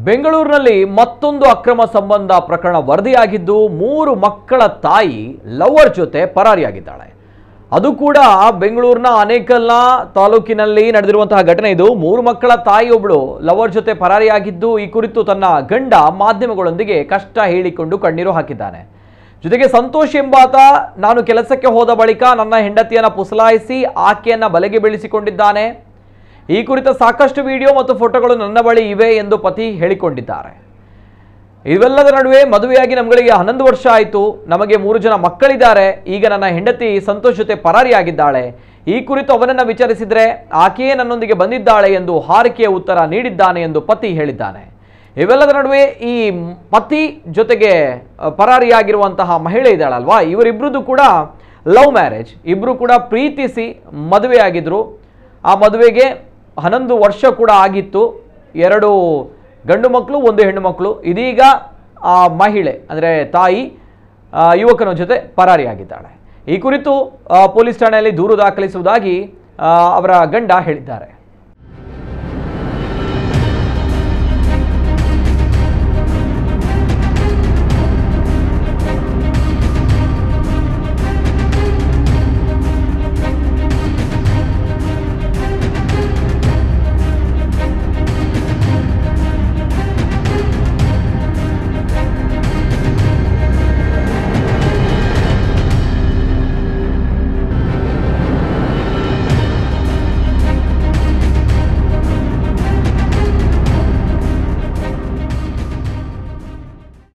ಬೆಂಗಳೂರಿನಲ್ಲಿ ಮತ್ತೊಂದು ಅಕ್ರಮ ಸಂಬಂಧ ಪ್ರಕರಣ ವರದಿಯಾಗಿದ್ದು 3 ಮಕ್ಕಳ ತಾಯಿ ಲವರ್ ಜೊತೆ ಪರಾರಿಯಾಗಿದ್ದಾಳೆ. ಅದು ಕೂಡ ಬೆಂಗಳೂರಿನ ಆನೇಕಲ್ನ ತಾಲೂಕಿನಲ್ಲಿ ನಡೆದಿರುವಂತಹ ಘಟನೆ ಇದು. 3 ಮಕ್ಕಳ ತಾಯಿಯೊಬ್ಬಳು ಲವರ್ ಜೊತೆ ಪರಾರಿಯಾಗಿದ್ದು ಈ ಕುರಿತು ತನ್ನ ಗಂಡ ಮಾಧ್ಯಮಗಳೊಂದಿಗೆ ಕಷ್ಟ ಹೇಳಿಕೊಂಡು ಕಣ್ಣೀರು ಹಾಕಿದ್ದಾನೆ. ಜೊತೆಗೆ ಸಂತೋಷ್ ಎಂಬಾತ ನಾನು ಕೆಲಸಕ್ಕೆ ಹೋದ ಬಳಿಕ ನನ್ನ ಹೆಂಡತಿಯನ್ನ ಪುಸಲಾಯಿಸಿ ಆಕೆಯನ್ನ ಬಲೆಗೆ ಬೀಳಿಸಿಕೊಂಡಿದ್ದಾನೆ. ಈ ಕುರಿತ ಸಾಕಷ್ಟು ವಿಡಿಯೋ ಮತ್ತು ಫೋಟೋಗಳು ನನ್ನ ಬಳಿ ಇವೆ ಎಂದು ಪತಿ ಹೇಳಿಕೊಂಡಿದ್ದಾರೆ. ಇವೆಲ್ಲದರ ನಡುವೆ ಮದುವೆಯಾಗಿ ನಮ್ಮಗಳಿಗೆ 11 ವರ್ಷ ಆಯಿತು. ನಮಗೆ 3 ಜನ ಮಕ್ಕಳಿದ್ದಾರೆ. ಈಗ ನನ್ನ ಹೆಂಡತಿ ಸಂತೋಷ್ ಜೊತೆ ಪರಾರಿಯಾಗಿದ್ದಾಳೆ. ಈ ಕುರಿತು ಅವನನ್ನು ವಿಚಾರಿಸಿದರೆ ಆಕೆಯೇ ನನ್ನೊಂದಿಗೆ ಬಂದಿದ್ದಾಳೆ ಎಂದು ಹಾರಿಕೆಯ ಉತ್ತರ ನೀಡಿದ್ದಾನೆ ಎಂದು ಪತಿ ಹೇಳಿದ್ದಾನೆ. ಇವೆಲ್ಲದರ ನಡುವೆ ಈ ಪತಿ ಜೊತೆಗೆ ಪರಾರಿಯಾಗಿರುವಂತಹ ಮಹಿಳೆ ಇದ್ದಾಳಲ್ವಾ, ಇವರಿಬ್ಬರದು ಕೂಡ ಲವ್ ಮ್ಯಾರೇಜ್. ಇಬ್ಬರು ಕೂಡ ಪ್ರೀತಿಸಿ ಮದುವೆಯಾಗಿದ್ರು. ಆ ಮದುವೆಗೆ 11 ವರ್ಷ ಕೂಡ ಆಗಿತ್ತು. 2 ಗಂಡು ಮಕ್ಕಳು 1 ಹೆಣ್ಣು ಮಕ್ಕಳು. ಇದೀಗ ಆ ಮಹಿಳೆ ಅಂದರೆ ತಾಯಿ ಯುವಕನ ಜೊತೆ ಪರಾರಿಯಾಗಿದ್ದಾಳೆ. ಈ ಕುರಿತು ಪೊಲೀಸ್ ಠಾಣೆಯಲ್ಲಿ ದೂರು ದಾಖಲಿಸುವುದಾಗಿ ಅವರ ಗಂಡ ಹೇಳಿದ್ದಾರೆ.